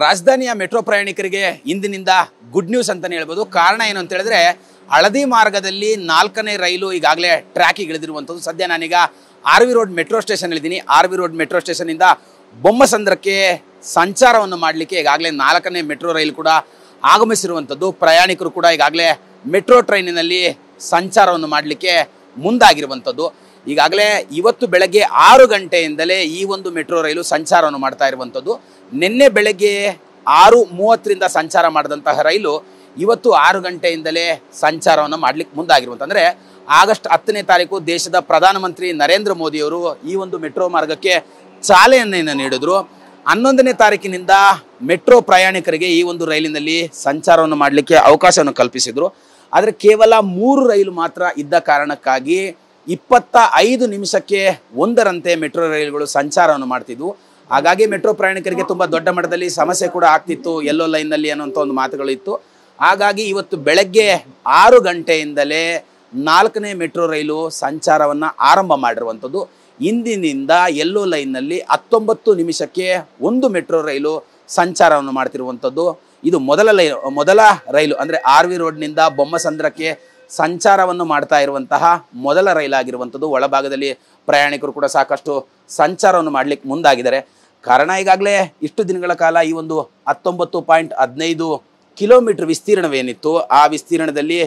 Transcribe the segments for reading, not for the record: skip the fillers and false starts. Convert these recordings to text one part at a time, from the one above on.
ರಾಜಧಾನಿಯ ಮೆಟ್ರೋ ಪ್ರಯಾಣಿಕರಿಗೆ ಇಂದಿನಿಂದ ಗುಡ್ ನ್ಯೂಸ್ ಅಂತಾನೆ ಹೇಳ್ಬೋದು. ಕಾರಣ ಏನು ಅಂತ ಹೇಳಿದ್ರೆ, ಹಳದಿ ಮಾರ್ಗದಲ್ಲಿ 4ನೇ ರೈಲು ಈಗಾಗಲೇ ಟ್ರ್ಯಾಕಿಗೆ ಇಳಿದಿರುವಂಥದ್ದು. ಸದ್ಯ ನಾನೀಗ R V road metro station ಇಳಿದ್ದೀನಿ. ಆರ್ ವಿ ರೋಡ್ ಮೆಟ್ರೋ ಸ್ಟೇಷನ್ನಿಂದ ಬೊಮ್ಮಸಂದ್ರಕ್ಕೆ ಸಂಚಾರವನ್ನು ಮಾಡಲಿಕ್ಕೆ ಈಗಾಗಲೇ 4ನೇ ಮೆಟ್ರೋ ರೈಲು ಕೂಡ ಆಗಮಿಸಿರುವಂಥದ್ದು. ಪ್ರಯಾಣಿಕರು ಕೂಡ ಈಗಾಗಲೇ ಮೆಟ್ರೋ ಟ್ರೈನಿನಲ್ಲಿ ಸಂಚಾರವನ್ನು ಮಾಡಲಿಕ್ಕೆ ಮುಂದಾಗಿರುವಂಥದ್ದು. ಈಗಾಗಲೇ ಇವತ್ತು ಬೆಳಗ್ಗೆ 6 ಗಂಟೆಯಿಂದಲೇ ಈ ಒಂದು ಮೆಟ್ರೋ ರೈಲು ಸಂಚಾರವನ್ನು ಮಾಡ್ತಾ ಇರುವಂಥದ್ದು. ನಿನ್ನೆ ಬೆಳಗ್ಗೆ 6:30ರಿಂದ ಸಂಚಾರ ಮಾಡಿದಂತಹ ರೈಲು ಇವತ್ತು 6 ಗಂಟೆಯಿಂದಲೇ ಸಂಚಾರವನ್ನು ಮಾಡಲಿಕ್ಕೆ ಮುಂದಾಗಿರುವಂಥ, ಅಂದರೆ ಆಗಸ್ಟ್ 10ನೇ ತಾರೀಕು ದೇಶದ ಪ್ರಧಾನಮಂತ್ರಿ ನರೇಂದ್ರ ಮೋದಿಯವರು ಈ ಒಂದು ಮೆಟ್ರೋ ಮಾರ್ಗಕ್ಕೆ ಚಾಲನೆಯನ್ನು ನೀಡಿದ್ರು. 11ನೇ ತಾರೀಕಿನಿಂದ ಮೆಟ್ರೋ ಪ್ರಯಾಣಿಕರಿಗೆ ಈ ಒಂದು ರೈಲಿನಲ್ಲಿ ಸಂಚಾರವನ್ನು ಮಾಡಲಿಕ್ಕೆ ಅವಕಾಶವನ್ನು ಕಲ್ಪಿಸಿದರು. ಆದರೆ ಕೇವಲ 3 ರೈಲು ಮಾತ್ರ ಇದ್ದ ಕಾರಣಕ್ಕಾಗಿ 25 ನಿಮಿಷಕ್ಕೆ ಒಂದರಂತೆ ಮೆಟ್ರೋ ರೈಲುಗಳು ಸಂಚಾರವನ್ನು ಮಾಡ್ತಿದ್ವು. ಹಾಗಾಗಿ ಮೆಟ್ರೋ ಪ್ರಯಾಣಿಕರಿಗೆ ತುಂಬ ದೊಡ್ಡ ಮಟ್ಟದಲ್ಲಿ ಸಮಸ್ಯೆ ಕೂಡ ಆಗ್ತಿತ್ತು, ಎಲ್ಲೋ ಲೈನ್ನಲ್ಲಿ ಅನ್ನೋಂಥ ಒಂದು ಮಾತುಗಳು ಇತ್ತು. ಹಾಗಾಗಿ ಇವತ್ತು ಬೆಳಗ್ಗೆ 6 ಗಂಟೆಯಿಂದಲೇ 4ನೇ ಮೆಟ್ರೋ ರೈಲು ಸಂಚಾರವನ್ನು ಆರಂಭ ಮಾಡಿರುವಂಥದ್ದು. ಇಂದಿನಿಂದ ಎಲ್ಲೋ ಲೈನ್ನಲ್ಲಿ 19 ನಿಮಿಷಕ್ಕೆ ಒಂದು ಮೆಟ್ರೋ ರೈಲು ಸಂಚಾರವನ್ನು ಮಾಡ್ತಿರುವಂಥದ್ದು. ಇದು ಮೊದಲ ರೈಲು, ಅಂದರೆ ಆರ್ ವಿ ರೋಡ್ನಿಂದ ಬೊಮ್ಮಸಂದ್ರಕ್ಕೆ ಸಂಚಾರವನ್ನು ಮಾಡ್ತಾ ಇರುವಂತಹ ಮೊದಲ ರೈಲಾಗಿರುವಂಥದ್ದು. ಒಳಭಾಗದಲ್ಲಿ ಪ್ರಯಾಣಿಕರು ಕೂಡ ಸಾಕಷ್ಟು ಸಂಚಾರವನ್ನು ಮಾಡಲಿಕ್ಕೆ ಮುಂದಾಗಿದ್ದಾರೆ. ಕಾರಣ, ಈಗಾಗಲೇ ಇಷ್ಟು ದಿನಗಳ ಕಾಲ ಈ ಒಂದು 19.15 ಕಿಲೋಮೀಟರ್ ವಿಸ್ತೀರ್ಣವೇನಿತ್ತು, ಆ ವಿಸ್ತೀರ್ಣದಲ್ಲಿ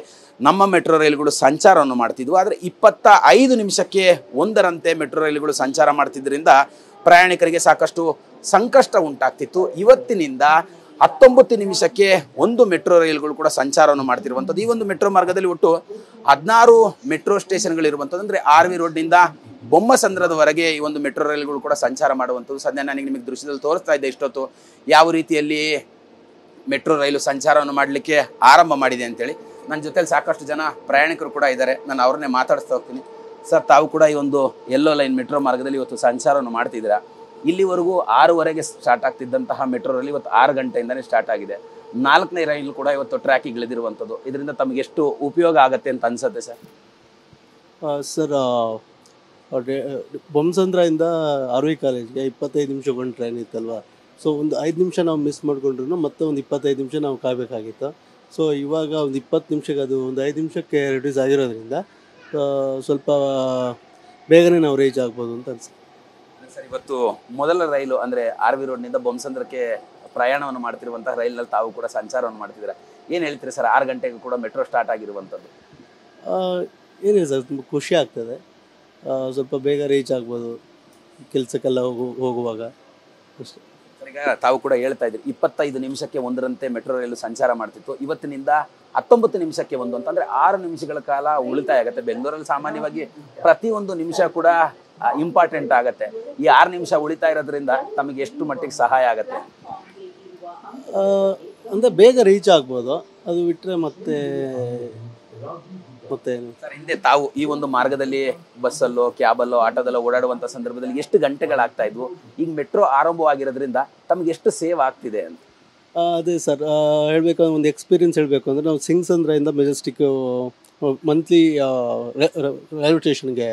ನಮ್ಮ ಮೆಟ್ರೋ ರೈಲುಗಳು ಸಂಚಾರವನ್ನು ಮಾಡ್ತಿದ್ವು. ಆದರೆ 25 ನಿಮಿಷಕ್ಕೆ ಒಂದರಂತೆ ಮೆಟ್ರೋ ರೈಲುಗಳು ಸಂಚಾರ ಮಾಡ್ತಿದ್ದರಿಂದ ಪ್ರಯಾಣಿಕರಿಗೆ ಸಾಕಷ್ಟು ಸಂಕಷ್ಟ ಉಂಟಾಗ್ತಿತ್ತು. ಇವತ್ತಿನಿಂದ 19 ನಿಮಿಷಕ್ಕೆ ಒಂದು ಮೆಟ್ರೋ ರೈಲುಗಳು ಕೂಡ ಸಂಚಾರವನ್ನು ಮಾಡ್ತಿರುವಂಥದ್ದು. ಈ ಒಂದು ಮೆಟ್ರೋ ಮಾರ್ಗದಲ್ಲಿ ಒಟ್ಟು 16 ಮೆಟ್ರೋ ಸ್ಟೇಷನ್ಗಳಿರುವಂಥದ್ದು. ಅಂದರೆ ಆರ್ ವಿ ರೋಡ್ನಿಂದ ಬೊಮ್ಮಸಂದ್ರದವರೆಗೆ ಈ ಒಂದು ಮೆಟ್ರೋ ರೈಲುಗಳು ಕೂಡ ಸಂಚಾರ ಮಾಡುವಂಥದ್ದು. ಸದ್ಯ ನನಗೆ ನಿಮಗೆ ದೃಶ್ಯದಲ್ಲಿ ತೋರಿಸ್ತಾ ಇದ್ದೆ ಇಷ್ಟೊತ್ತು ಯಾವ ರೀತಿಯಲ್ಲಿ ಮೆಟ್ರೋ ರೈಲು ಸಂಚಾರವನ್ನು ಮಾಡಲಿಕ್ಕೆ ಆರಂಭ ಮಾಡಿದೆ ಅಂತೇಳಿ. ನನ್ನ ಜೊತೆಲಿ ಸಾಕಷ್ಟು ಜನ ಪ್ರಯಾಣಿಕರು ಕೂಡ ಇದ್ದಾರೆ, ನಾನು ಅವ್ರನ್ನೇ ಮಾತಾಡಿಸ್ತಾ ಹೋಗ್ತೀನಿ. ಸರ್, ತಾವು ಕೂಡ ಈ ಒಂದು ಎಲ್ಲೋ ಲೈನ್ ಮೆಟ್ರೋ ಮಾರ್ಗದಲ್ಲಿ ಇವತ್ತು ಸಂಚಾರವನ್ನು ಮಾಡ್ತಿದ್ದೀರಾ. ಇಲ್ಲಿವರೆಗೂ 6:15ಗೆ ಸ್ಟಾರ್ಟ್ ಆಗ್ತಿದ್ದಂತಹ ಮೆಟ್ರೋ ರೈಲು ಇವತ್ತು 6 ಗಂಟೆಯಿಂದನೇ ಸ್ಟಾರ್ಟ್ ಆಗಿದೆ. 4ನೇ ರೈಲು ಕೂಡ ಇವತ್ತು ಟ್ರ್ಯಾಕಿಗೆ ಇಳಿದಿರುವಂಥದ್ದು. ಇದರಿಂದ ತಮಗೆ ಎಷ್ಟು ಉಪಯೋಗ ಆಗುತ್ತೆ ಅಂತ ಅನ್ಸುತ್ತೆ ಸರ್? ಸರ್, ಬೊಮ್ಮಸಂದ್ರದಿಂದ ಆರ್ ವಿ ಕಾಲೇಜ್ಗೆ 25 ನಿಮಿಷಕ್ಕೊಂದು ಟ್ರೈನ್ ಇತ್ತಲ್ವ. ಸೊ ಒಂದು 5 ನಿಮಿಷ ನಾವು ಮಿಸ್ ಮಾಡ್ಕೊಂಡ್ರು ಮತ್ತೆ ಒಂದು 25 ನಿಮಿಷ ನಾವು ಕಾಯಬೇಕಾಗಿತ್ತು. ಸೊ ಇವಾಗ ಒಂದು 20 ನಿಮಿಷಕ್ಕೆ ಅದು ಒಂದು 5 ನಿಮಿಷಕ್ಕೆ ರಿಡ್ಯೂಸ್ ಆಗಿರೋದ್ರಿಂದ ಸ್ವಲ್ಪ ಬೇಗನೆ ನಾವು ರೀಚ್ ಆಗ್ಬೋದು ಅಂತ ಅನ್ಸುತ್ತೆ ಸರ್. ಇವತ್ತು ಮೊದಲ ರೈಲು, ಅಂದರೆ ಆರ್ ವಿ ರೋಡ್ನಿಂದ ಬೊಮ್ಮಸಂದ್ರಕ್ಕೆ ಪ್ರಯಾಣವನ್ನು ಮಾಡ್ತಿರುವಂತಹ ರೈಲಿನಲ್ಲಿ ತಾವು ಕೂಡ ಸಂಚಾರವನ್ನು ಮಾಡ್ತಿದ್ದೀರಾ. ಏನು ಹೇಳ್ತೀರಿ ಸರ್? 6 ಗಂಟೆಗೂ ಕೂಡ ಮೆಟ್ರೋ ಸ್ಟಾರ್ಟ್ ಆಗಿರುವಂಥದ್ದು. ಏನಿಲ್ಲ ಸರ್, ತುಂಬ ಖುಷಿ ಆಗ್ತದೆ. ಸ್ವಲ್ಪ ಬೇಗ ರೀಚ್ ಆಗ್ಬೋದು ಕೆಲಸಕ್ಕೆಲ್ಲ ಹೋಗುವಾಗ ಅಷ್ಟೇ. ಈಗ ತಾವು ಕೂಡ ಹೇಳ್ತಾ ಇದ್ದೀರಿ 25 ನಿಮಿಷಕ್ಕೆ ಒಂದರಂತೆ ಮೆಟ್ರೋ ರೈಲು ಸಂಚಾರ ಮಾಡ್ತಿತ್ತು. ಇವತ್ತಿನಿಂದ 19 ನಿಮಿಷಕ್ಕೆ ಒಂದು ಅಂತಂದರೆ 6 ನಿಮಿಷಗಳ ಕಾಲ ಉಳಿತಾಯ ಆಗುತ್ತೆ. ಬೆಂಗಳೂರಲ್ಲಿ ಸಾಮಾನ್ಯವಾಗಿ ಪ್ರತಿಯೊಂದು ನಿಮಿಷ ಕೂಡ ಇಂಪಾರ್ಟೆಂಟ್ ಆಗುತ್ತೆ. ಈ 6 ನಿಮಿಷ ಉಳಿತಾ ಇರೋದ್ರಿಂದ ತಮಗೆ ಎಷ್ಟು ಮಟ್ಟಿಗೆ ಸಹಾಯ ಆಗುತ್ತೆ? ಅಂದರೆ ಬೇಗ ರೀಚ್ ಆಗ್ಬೋದು. ಅದು ಬಿಟ್ಟರೆ ಮತ್ತೆ ಸರ್, ಹಿಂದೆ ತಾವು ಈ ಒಂದು ಮಾರ್ಗದಲ್ಲಿ ಬಸ್ಸಲ್ಲೋ ಕ್ಯಾಬಲ್ಲೋ ಆಟೋದಲ್ಲೋ ಓಡಾಡುವಂಥ ಸಂದರ್ಭದಲ್ಲಿ ಎಷ್ಟು ಗಂಟೆಗಳಾಗ್ತಾ ಇದ್ವು? ಈಗ ಮೆಟ್ರೋ ಆರಂಭವಾಗಿರೋದ್ರಿಂದ ತಮಗೆ ಎಷ್ಟು ಸೇವ್ ಆಗ್ತಿದೆ ಅಂತ? ಅದೇ ಸರ್, ಹೇಳಬೇಕಂದ್ರೆ ಒಂದು ಎಕ್ಸ್ಪೀರಿಯನ್ಸ್ ಹೇಳಬೇಕು ಅಂದರೆ ನಾವು ಸಿಂಗ್ಸಂದ್ರದಿಂದ ಮೆಜೆಸ್ಟಿಕ್ ಮಂತ್ಲಿ ರೈಲ್ವೆ ಸ್ಟೇಷನ್ಗೆ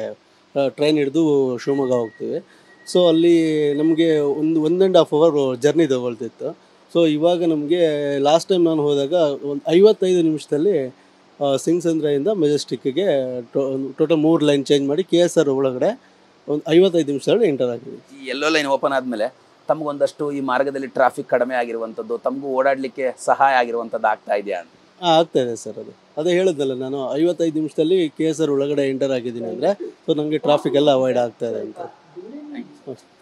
ಟ್ರೈನ್ ಹಿಡಿದು ಶಿವಮೊಗ್ಗ ಹೋಗ್ತೀವಿ. ಸೊ ಅಲ್ಲಿ ನಮಗೆ ಒಂದು 1.5 ಅವರ್ ಜರ್ನಿ ತಗೊಳ್ತಿತ್ತು. ಸೊ ಇವಾಗ ನಮಗೆ ಲಾಸ್ಟ್ ಟೈಮ್ ನಾನು ಹೋದಾಗ ಒಂದು 55 ನಿಮಿಷದಲ್ಲಿ ಸಿಂಗ್ಸಂದ್ರದಿಂದ ಮೆಜೆಸ್ಟಿಕ್ಗೆ ಟೋಟಲ್ 3 ಲೈನ್ ಚೇಂಜ್ ಮಾಡಿ KSR ಒಳಗಡೆ ಒಂದು 55 ನಿಮಿಷದಲ್ಲಿ ಎಂಟರ್ ಆಗಿದೆ. ಈ ಎಲ್ಲೋ ಲೈನ್ ಓಪನ್ ಆದಮೇಲೆ ತಮಗೊಂದಷ್ಟು ಈ ಮಾರ್ಗದಲ್ಲಿ ಟ್ರಾಫಿಕ್ ಕಡಿಮೆ ಆಗಿರುವಂಥದ್ದು, ತಮಗೂ ಓಡಾಡಲಿಕ್ಕೆ ಸಹಾಯ ಆಗಿರುವಂಥದ್ದು ಆಗ್ತಾ ಇದೆಯಾ ಅಂತ? ಆಗ್ತಾ ಇದೆ ಸರ್. ಅದೇ ಹೇಳಿದ್ನಲ್ಲ ನಾನು, 55 ನಿಮಿಷದಲ್ಲಿ KSR ಒಳಗಡೆ ಎಂಟರ್ ಆಗಿದ್ದೀನಿ ಅಂದರೆ ಸೊ ನನಗೆ ಟ್ರಾಫಿಕ್ ಎಲ್ಲ ಅವಾಯ್ಡ್ ಆಗ್ತಾ ಇದೆ ಅಂತ.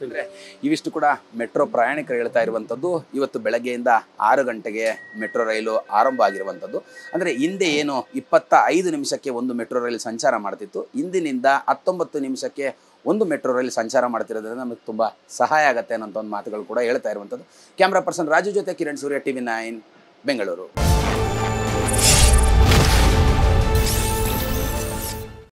ಅಂದರೆ ಇವಿಷ್ಟು ಕೂಡ ಮೆಟ್ರೋ ಪ್ರಯಾಣಿಕರು ಹೇಳ್ತಾ ಇರುವಂಥದ್ದು. ಇವತ್ತು ಬೆಳಗ್ಗೆಯಿಂದ 6 ಗಂಟೆಗೆ ಮೆಟ್ರೋ ರೈಲು ಆರಂಭ ಆಗಿರುವಂಥದ್ದು. ಅಂದರೆ ಹಿಂದೆ ಏನು 25 ನಿಮಿಷಕ್ಕೆ ಒಂದು ಮೆಟ್ರೋ ರೈಲು ಸಂಚಾರ ಮಾಡ್ತಿತ್ತು, ಇಂದಿನಿಂದ 19 ನಿಮಿಷಕ್ಕೆ ಒಂದು ಮೆಟ್ರೋ ರೈಲು ಸಂಚಾರ ಮಾಡ್ತಿರೋದ್ರಿಂದ ನಮಗೆ ತುಂಬ ಸಹಾಯ ಆಗುತ್ತೆ ಅನ್ನೋಂಥ ಒಂದು ಮಾತುಗಳು ಕೂಡ ಹೇಳ್ತಾ ಇರುವಂಥದ್ದು. ಕ್ಯಾಮ್ರಾ ಪರ್ಸನ್ ರಾಜು ಜೊತೆ ಕಿರಣ್ ಸೂರ್ಯ, TV9 ಬೆಂಗಳೂರು.